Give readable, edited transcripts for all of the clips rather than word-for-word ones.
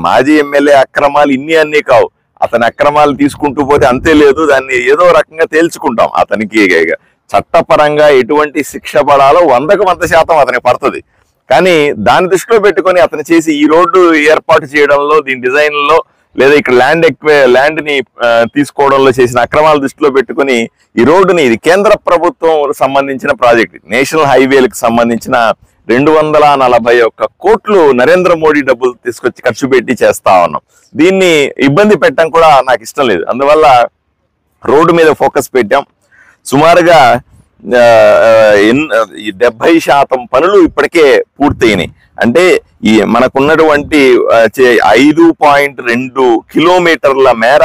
మాజీ ఎమ్మెల్యే అక్రమాలు అన్నీ కావు. అతని అక్రమాలు తీసుకుంటూ పోతే అంతే లేదు, దాన్ని ఏదో రకంగా తేల్చుకుంటాం. అతనికి చట్టపరంగా ఎటువంటి శిక్ష పడాలో 100% అతనికి పడుతుంది. కానీ దాన్ని దృష్టిలో పెట్టుకొని అతను చేసి ఈ రోడ్డు ఏర్పాటు చేయడంలో, దీని డిజైన్ లో, లేదా ఇక్కడ ల్యాండ్ ని తీసుకోవడంలో చేసిన అక్రమాల దృష్టిలో పెట్టుకుని ఈ రోడ్డుని, ఇది కేంద్ర ప్రభుత్వం సంబంధించిన ప్రాజెక్ట్, నేషనల్ హైవేలకు సంబంధించిన 241 కోట్లు నరేంద్ర మోడీ డబ్బులు తీసుకొచ్చి ఖర్చు పెట్టి చేస్తా ఉన్నాం. దీన్ని ఇబ్బంది పెట్టడం కూడా నాకు ఇష్టం లేదు. అందువల్ల రోడ్డు మీద ఫోకస్ పెట్టాం. సుమారుగా 70% పనులు ఇప్పటికే పూర్తయినాయి. అంటే ఈ మనకున్నటువంటి 5.2 కిలోమీటర్ల మేర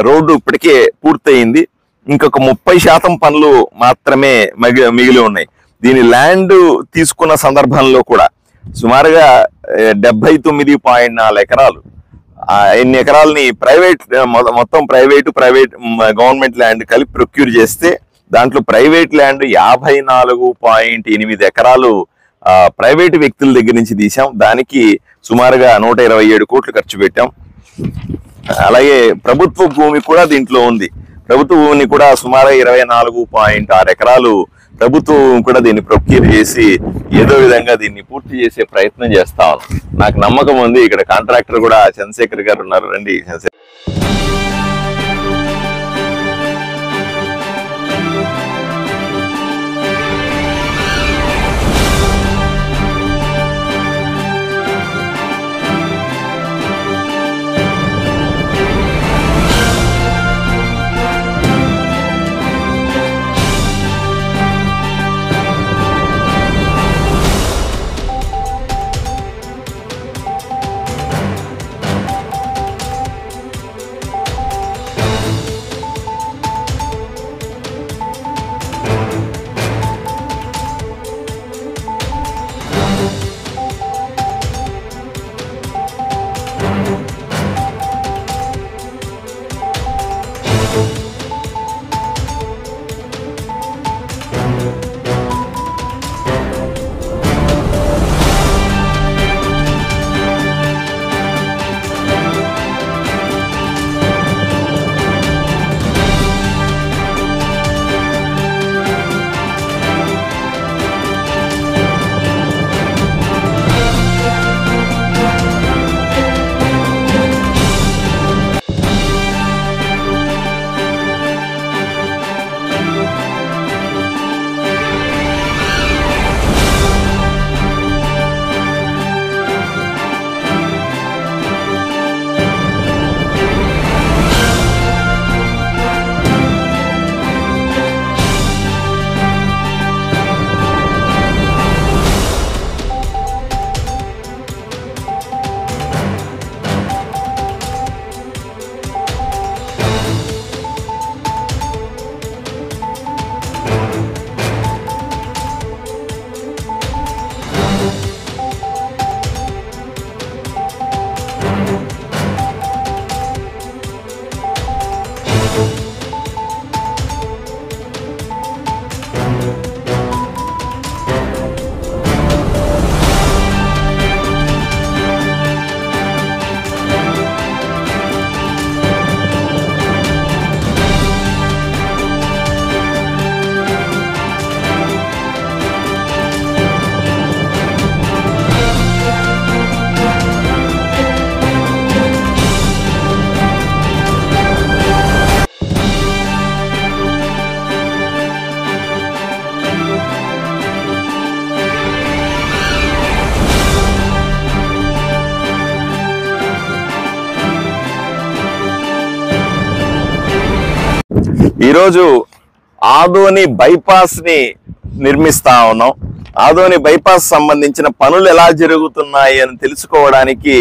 రోడ్డు ఇప్పటికే పూర్తయింది. ఇంకొక 30% పనులు మాత్రమే మిగిలి ఉన్నాయి. దీని ల్యాండ్ తీసుకున్న సందర్భంలో కూడా సుమారుగా 79.4 ఎకరాలు, ఎన్ని ఎకరాలని మొత్తం ప్రైవేట్ గవర్నమెంట్ ల్యాండ్ కలిపి ప్రొక్యూర్ చేస్తే దాంట్లో ప్రైవేట్ ల్యాండ్ 54.8 ఎకరాలు ప్రైవేటు వ్యక్తుల దగ్గర నుంచి తీసాం. దానికి సుమారుగా 127 కోట్లు ఖర్చు పెట్టాం. అలాగే ప్రభుత్వ భూమి కూడా దీంట్లో ఉంది. ప్రభుత్వ భూమిని కూడా సుమారుగా 24.6 ఎకరాలు ప్రభుత్వ భూమి కూడా దీన్ని ప్రొక్యూర్ చేసి ఏదో విధంగా దీన్ని పూర్తి చేసే ప్రయత్నం చేస్తా ఉన్నాం. నాకు నమ్మకం ఉంది. ఇక్కడ కాంట్రాక్టర్ కూడా చంద్రశేఖర్ గారు ఉన్నారు. రండి చంద్రశేఖర్. ఈరోజు ఆదోని బైపాస్ ని నిర్మిస్తా ఉన్నాం. ఆదోని బైపాస్ సంబంధించిన పనులు ఎలా జరుగుతున్నాయి అని తెలుసుకోవడానికి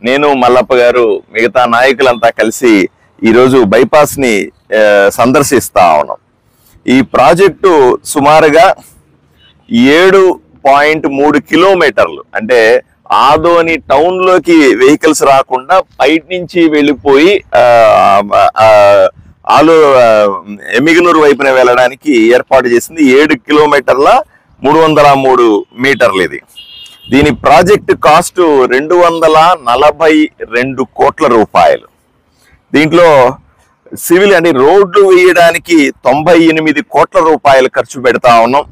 నేను, మల్లప్ప గారు, మిగతా నాయకులంతా కలిసి ఈరోజు బైపాస్ ని సందర్శిస్తా ఉన్నాం. ఈ ప్రాజెక్టు సుమారుగా 7.3 కిలోమీటర్లు, అంటే ఆదోని టౌన్ లోకి వెహికల్స్ రాకుండా బయట నుంచి వెళ్ళిపోయి ఎమిగనూరు వైపున వెళ్ళడానికి ఏర్పాటు చేసింది. 7 కిలోమీటర్ల 303 మీటర్లు ఇది. దీని ప్రాజెక్ట్ కాస్ట్ 242 కోట్ల రూపాయలు. దీంట్లో సివిల్ అంటే రోడ్లు వేయడానికి 98 కోట్ల రూపాయలు ఖర్చు పెడతా ఉన్నాం.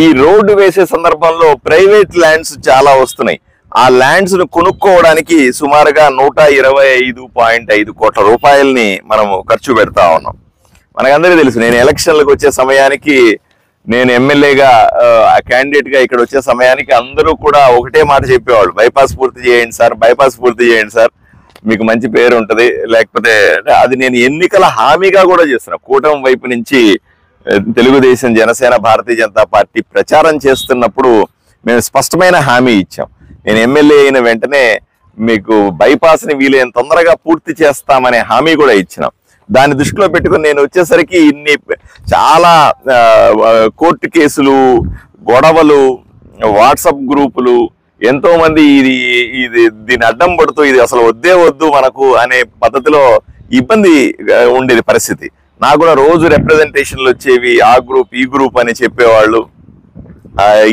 ఈ రోడ్డు వేసే సందర్భంలో ప్రైవేట్ ల్యాండ్స్ చాలా వస్తున్నాయి. ఆ ల్యాండ్స్ ను కొనుక్కోవడానికి సుమారుగా 125.5 కోట్ల రూపాయలని మనము ఖర్చు పెడతా ఉన్నాం. మనకందరికీ తెలుసు, నేను ఎలక్షన్లకు వచ్చే సమయానికి, నేను ఎమ్మెల్యేగా క్యాండిడేట్ గా ఇక్కడ వచ్చే సమయానికి అందరూ కూడా ఒకటే మాట చెప్పేవాళ్ళు, బైపాస్ పూర్తి చేయండి సార్, బైపాస్ పూర్తి చేయండి సార్, మీకు మంచి పేరు ఉంటది. లేకపోతే అది నేను ఎన్నికల హామీగా కూడా చేస్తున్నా. కూటమి వైపు నుంచి తెలుగుదేశం, జనసేన, భారతీయ జనతా పార్టీ ప్రచారం చేస్తున్నప్పుడు మేము స్పష్టమైన హామీ ఇచ్చాం. నేను ఎమ్మెల్యే అయిన వెంటనే మీకు బైపాస్ ని వీలైన తొందరగా పూర్తి చేస్తామనే హామీ కూడా ఇచ్చినాం. దాన్ని దృష్టిలో పెట్టుకుని నేను వచ్చేసరికి ఇన్ని చాలా కోర్టు కేసులు, గొడవలు, వాట్సాప్ గ్రూపులు, ఎంతో మంది దీన్ని అడ్డం పడుతూ ఇది అసలు వద్దే వద్దు మనకు అనే పద్ధతిలో ఇబ్బంది ఉండేది పరిస్థితి. నాకు కూడా రోజు రిప్రజెంటేషన్లు వచ్చేవి, ఆ గ్రూప్ ఈ గ్రూప్ అని చెప్పేవాళ్ళు.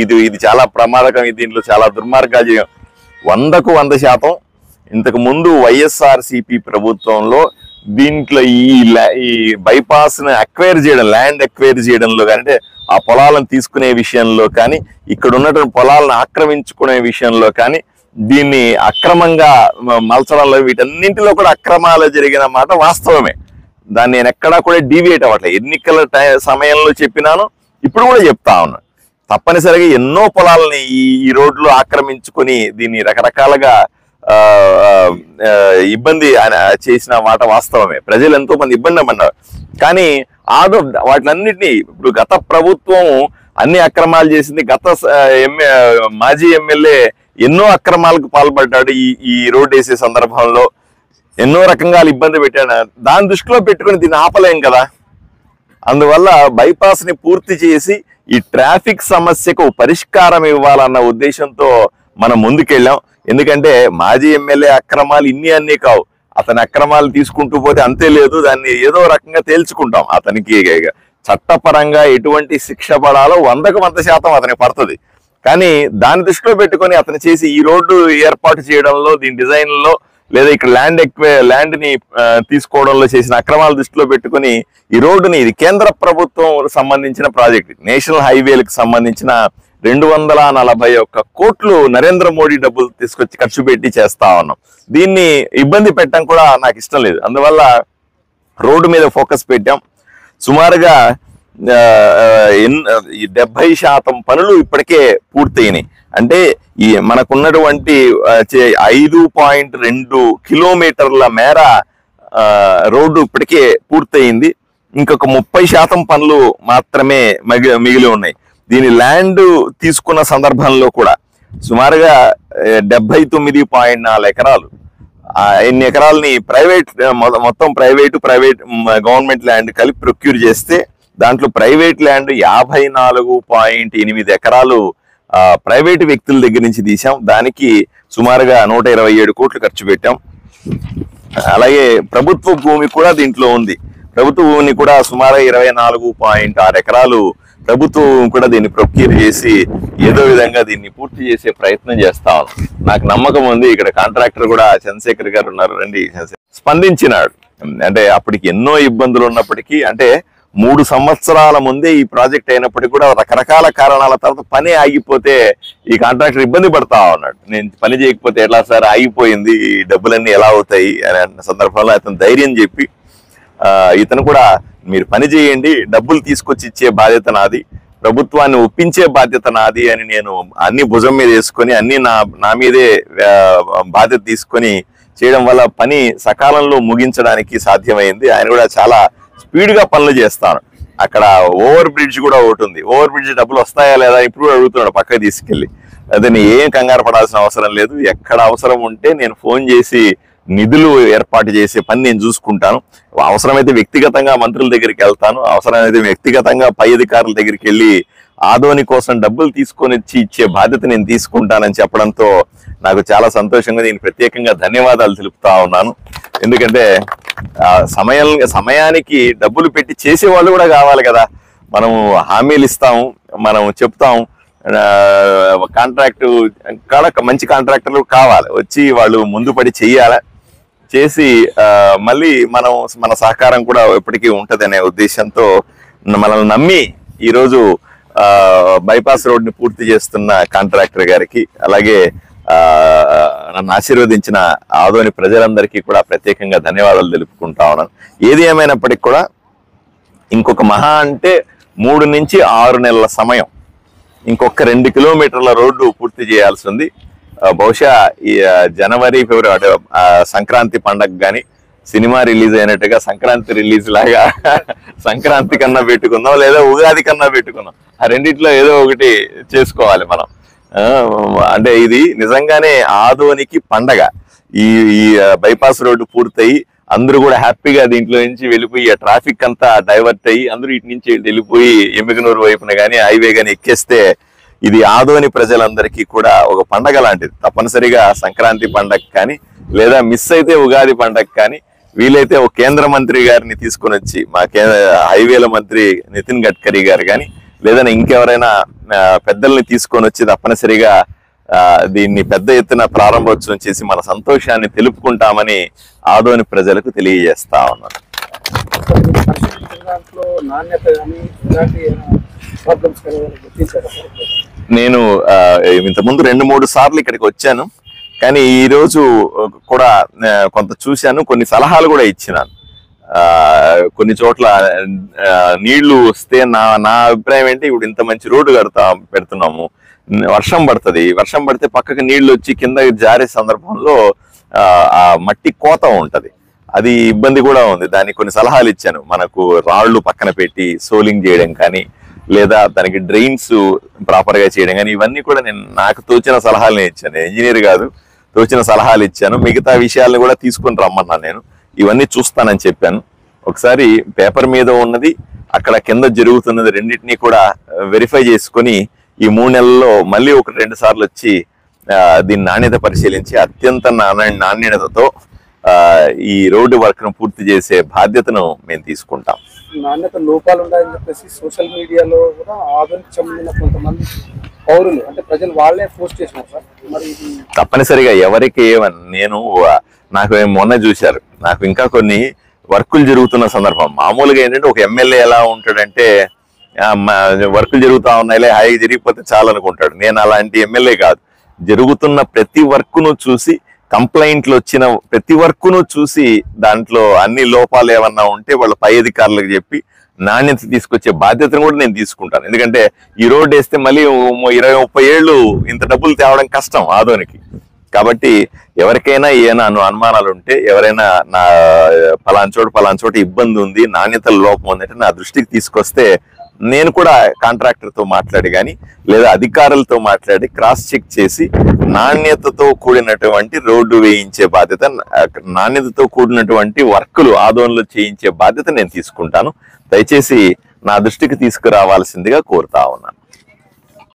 ఇది చాలా ప్రమాదకం, దీంట్లో చాలా దుర్మార్గాలు. 100% ఇంతకు ముందు వైఎస్ఆర్సిపి ప్రభుత్వంలో దీంట్లో ఈ బైపాస్ ని అక్వైర్ చేయడం, ల్యాండ్ అక్వైర్ చేయడంలో కానీ, అంటే ఆ పొలాలను తీసుకునే విషయంలో కానీ, ఇక్కడ ఉన్నటువంటి పొలాలను ఆక్రమించుకునే విషయంలో కానీ, దీన్ని అక్రమంగా మలచడంలో, వీటన్నింటిలో కూడా అక్రమాలు జరిగిన మాట వాస్తవమే. దాన్ని నేను ఎక్కడా కూడా డీవియేట్ అవ్వట్లేదు. ఎన్నికల సమయంలో చెప్పినాను, ఇప్పుడు కూడా చెప్తా ఉన్నా. తప్పనిసరిగా ఎన్నో పొలాలని ఈ రోడ్లు ఆక్రమించుకొని దీన్ని రకరకాలుగా ఇబ్బంది చేసిన మాట వాస్తవమే. ప్రజలు ఎంతో మంది ఇబ్బంది పడ్డారు. కానీ వాటిలన్నిటినీ ఇప్పుడు గత ప్రభుత్వం అన్ని అక్రమాలు చేసింది. మాజీ ఎమ్మెల్యే ఎన్నో అక్రమాలకు పాల్పడ్డాడు. ఈ రోడ్డు వేసే సందర్భంలో ఎన్నో రకంగా ఇబ్బంది పెట్టాడు. దాని దృష్టిలో పెట్టుకుని దీన్ని ఆపలేం కదా. అందువల్ల బైపాస్ ని పూర్తి చేసి ఈ ట్రాఫిక్ సమస్యకు పరిష్కారం ఇవ్వాలన్న ఉద్దేశంతో మనం ముందుకెళ్ళాం. ఎందుకంటే మాజీ ఎమ్మెల్యే అక్రమాలు అన్నీ కావు. అతని అక్రమాలు తీసుకుంటూ పోతే అంతే లేదు, దాన్ని ఏదో రకంగా తేల్చుకుంటాం. అతనికి చట్టపరంగా ఎటువంటి శిక్ష పడాలో 100% అతనికి పడుతుంది. కానీ దాన్ని దృష్టిలో పెట్టుకొని అతను చేసి ఈ రోడ్డు ఏర్పాటు చేయడంలో, దీని డిజైన్ లో, లేదా ఇక్కడ ల్యాండ్ ని తీసుకోవడంలో చేసిన అక్రమాల దృష్టిలో పెట్టుకుని ఈ రోడ్డుని, ఇది కేంద్ర ప్రభుత్వం సంబంధించిన ప్రాజెక్ట్, నేషనల్ హైవేలకు సంబంధించిన 241 కోట్లు నరేంద్ర మోడీ డబ్బులు తీసుకొచ్చి ఖర్చు పెట్టి చేస్తా ఉన్నాం. దీన్ని ఇబ్బంది పెట్టడం కూడా నాకు ఇష్టం లేదు. అందువల్ల రోడ్డు మీద ఫోకస్ పెట్టాం. సుమారుగా 70% పనులు ఇప్పటికే పూర్తయినాయి. అంటే మనకున్నటువంటి 5.2 కిలోమీటర్ల మేర రోడ్డు ఇప్పటికే పూర్తయింది. ఇంకొక 30% పనులు మాత్రమే మిగిలి ఉన్నాయి. దీని ల్యాండ్ తీసుకున్న సందర్భంలో కూడా సుమారుగా 79.4 ఎకరాలు, ఎన్ని ఎకరాలని మొత్తం ప్రైవేట్ గవర్నమెంట్ ల్యాండ్ కలిపి ప్రొక్యూర్ చేస్తే దాంట్లో ప్రైవేట్ ల్యాండ్ 54.8 ఎకరాలు ప్రైవేటు వ్యక్తుల దగ్గర నుంచి తీసాం. దానికి సుమారుగా 127 కోట్లు ఖర్చు పెట్టాం. అలాగే ప్రభుత్వ భూమి కూడా దీంట్లో ఉంది. ప్రభుత్వ భూమిని కూడా సుమారుగా 24.6 ఎకరాలు ప్రభుత్వం కూడా దీన్ని ప్రొక్యూర్ చేసి ఏదో విధంగా దీన్ని పూర్తి చేసే ప్రయత్నం చేస్తా ఉన్నాం. నాకు నమ్మకం ఉంది. ఇక్కడ కాంట్రాక్టర్ కూడా చంద్రశేఖర్ గారు ఉన్నారు, రండి, స్పందించినాడు. అంటే అప్పటికి ఎన్నో ఇబ్బందులు ఉన్నప్పటికీ, అంటే 3 సంవత్సరాల ముందే ఈ ప్రాజెక్ట్ అయినప్పటికీ కూడా రకరకాల కారణాల తర్వాత పని ఆగిపోతే ఈ కాంట్రాక్టర్ ఇబ్బంది పడతా ఉన్నాడు. నేను పని చేయకపోతే ఎట్లా సార్, ఆగిపోయింది, ఈ డబ్బులన్నీ ఎలా అవుతాయి అనే సందర్భంలో అతను ధైర్యం చెప్పి ఇతను కూడా మీరు పని చేయండి, డబ్బులు తీసుకొచ్చి ఇచ్చే బాధ్యత నాది, ప్రభుత్వాన్ని ఒప్పించే బాధ్యత నాది అని నేను అన్ని భుజం మీద వేసుకొని అన్ని నా మీదే బాధ్యత తీసుకొని చేయడం వల్ల పని సకాలంలో ముగించడానికి సాధ్యమైంది. ఆయన కూడా చాలా స్పీడ్ గా పనులు చేస్తాను. అక్కడ ఓవర్ బ్రిడ్జ్ కూడా ఒకటి ఉంది. ఓవర్ బ్రిడ్జ్ డబ్బులు వస్తాయా లేదా ఇప్పుడు కూడా అడుగుతున్నాడు పక్కకి తీసుకెళ్లి. అదే ఏం కంగారు పడాల్సిన అవసరం లేదు. ఎక్కడ అవసరం ఉంటే నేను ఫోన్ చేసి నిధులు ఏర్పాటు చేసే పని నేను చూసుకుంటాను. అవసరమైతే వ్యక్తిగతంగా మంత్రుల దగ్గరికి వెళ్తాను, అవసరమైతే వ్యక్తిగతంగా పై అధికారుల దగ్గరికి వెళ్ళి ఆదోని కోసం డబ్బులు తీసుకొని ఇచ్చే బాధ్యత నేను తీసుకుంటానని చెప్పడంతో నాకు చాలా సంతోషంగా, నేను ప్రత్యేకంగా ధన్యవాదాలు తెలుపుతా ఉన్నాను. ఎందుకంటే సమయానికి డబ్బులు పెట్టి చేసేవాళ్ళు కూడా కావాలి కదా. మనము హామీలు ఇస్తాము, మనం చెప్తాం, కాంట్రాక్ట్ కూడా మంచి కాంట్రాక్టర్లు కావాలి, వచ్చి వాళ్ళు ముందు పడి చెయ్యాలి, చేసి మళ్ళీ మన సహకారం కూడా ఎప్పటికీ ఉంటది అనే ఉద్దేశంతో మనల్ని నమ్మి ఈరోజు బైపాస్ రోడ్ని పూర్తి చేస్తున్న కాంట్రాక్టర్ గారికి, అలాగే నన్ను ఆశీర్వదించిన ఆదోని ప్రజలందరికీ కూడా ప్రత్యేకంగా ధన్యవాదాలు తెలుపుకుంటా ఉన్నాను. ఏది ఏమైనప్పటికీ కూడా ఇంకొక మహా అంటే 3 నుంచి 6 నెలల సమయం, ఇంకొక 2 కిలోమీటర్ల రోడ్డు పూర్తి చేయాల్సి ఉంది. బహుశా ఈ జనవరి ఫిబ్రవరి సంక్రాంతి పండగ కానీ సినిమా రిలీజ్ అయినట్టుగా సంక్రాంతి రిలీజ్ లాగా సంక్రాంతి కన్నా పెట్టుకుందాం, లేదా ఉగాది కన్నా పెట్టుకుందాం, ఆ రెండిట్లో ఏదో ఒకటి చేసుకోవాలి మనం. అంటే ఇది నిజంగానే ఆదోనికి పండగ. ఈ బైపాస్ రోడ్డు పూర్తయి అందరూ కూడా హ్యాపీగా దీంట్లో నుంచి వెళ్ళిపోయి ఆ ట్రాఫిక్ అంతా డైవర్ట్ అయ్యి అందరూ ఇటు నుంచి వెళ్ళిపోయి ఎమ్మిగనూరు వైపున కానీ హైవే కానీ ఎక్కేస్తే ఇది ఆదోని ప్రజలందరికీ కూడా ఒక పండగ లాంటిది. తప్పనిసరిగా సంక్రాంతి పండగ కానీ, లేదా మిస్ అయితే ఉగాది పండగ కానీ, వీలైతే ఒక కేంద్ర మంత్రి గారిని తీసుకొని వచ్చి, మా హైవేల మంత్రి నితిన్ గడ్కరీ గారు కానీ, లేదా ఇంకెవరైనా పెద్దల్ని తీసుకొని వచ్చి తప్పనిసరిగా దీన్ని పెద్ద ఎత్తున ప్రారంభోత్సవం చేసి మన సంతోషాన్ని తెలుపుకుంటామని ఆదోని ప్రజలకు తెలియజేస్తా ఉన్నాను. నేను ఇంతకుముందు 2-3 సార్లు ఇక్కడికి వచ్చాను, కానీ ఈ రోజు కూడా కొంత చూశాను, కొన్ని సలహాలు కూడా ఇచ్చినాను. కొన్ని చోట్ల నీళ్లు వస్తే నా అభిప్రాయం ఏంటి, ఇప్పుడు ఇంత మంచి రోడ్డు పెడుతున్నాము, వర్షం పడుతుంది, వర్షం పడితే పక్కకి నీళ్లు వచ్చి కింద జారే సందర్భంలో ఆ మట్టి కోత ఉంటది, అది ఇబ్బంది కూడా ఉంది. దానికి కొన్ని సలహాలు ఇచ్చాను. మనకు రాళ్లు పక్కన పెట్టి సోలింగ్ చేయడం కానీ, లేదా దానికి డ్రైన్స్ ప్రాపర్ గా చేయడం కానీ, ఇవన్నీ కూడా నాకు తోచిన సలహాలు ఇచ్చాను. ఇంజనీర్ కాదు, తోచిన సలహాలు ఇచ్చాను. మిగతా విషయాలను కూడా తీసుకుని రమ్మన్నాను. నేను ఇవన్నీ చూస్తానని చెప్పాను. ఒకసారి పేపర్ మీద ఉన్నది, అక్కడ కింద జరుగుతున్నది రెండింటినీ కూడా వెరిఫై చేసుకుని ఈ 3 నెలల్లో మళ్ళీ 1-2 సార్లు వచ్చి దీని నాణ్యత పరిశీలించి అత్యంత నాణ్యతతో ఈ రోడ్డు వర్క్ ను పూర్తి చేసే బాధ్యతను మేము తీసుకుంటాం. నాణ్యత లోపాలు ఉన్నాయని చెప్పేసి సోషల్ మీడియాలో కూడా ఆదోనికి చెందిన కొంతమంది పౌరులు, అంటే ప్రజలు వాళ్ళే పోస్ట్ చేసినారు సార్. మరి తప్పనిసరిగా ఎవరికి నాకు మొన్న చూశారు, నాకు ఇంకా కొన్ని వర్కులు జరుగుతున్న సందర్భం. మామూలుగా ఏంటంటే ఒక ఎమ్మెల్యే ఎలా ఉంటాడంటే, వర్కులు జరుగుతా ఉన్నాయిలే హాయిగా జరిగిపోతే చాలు అనుకుంటాడు. నేను అలాంటి ఎమ్మెల్యే కాదు. జరుగుతున్న ప్రతి వర్క్ను చూసి, కంప్లైంట్లు వచ్చిన ప్రతి వర్క్ను చూసి, దాంట్లో అన్ని లోపాలు ఏమన్నా ఉంటే వాళ్ళ పై అధికారులకు చెప్పి నాణ్యత తీసుకొచ్చే బాధ్యతను కూడా నేను తీసుకుంటాను. ఎందుకంటే ఈ రోడ్డు వేస్తే మళ్ళీ 20-30 ఏళ్ళు ఇంత డబ్బులు తేవడం కష్టం ఆదోనికి. కాబట్టి ఎవరికైనా ఏమైనా అనుమానాలు ఉంటే, ఎవరైనా నా పలానా చోట ఇబ్బంది ఉంది, నాణ్యత లోపం ఉందంటే నా దృష్టికి తీసుకొస్తే నేను కూడా కాంట్రాక్టర్తో మాట్లాడి కానీ, లేదా అధికారులతో మాట్లాడి క్రాస్ చెక్ చేసి నాణ్యతతో కూడినటువంటి రోడ్డు వేయించే బాధ్యత, నాణ్యతతో కూడినటువంటి వర్కులు ఆదోన్లో చేయించే బాధ్యత నేను తీసుకుంటాను. దయచేసి నా దృష్టికి తీసుకురావాల్సిందిగా కోరుతా ఉన్నాను.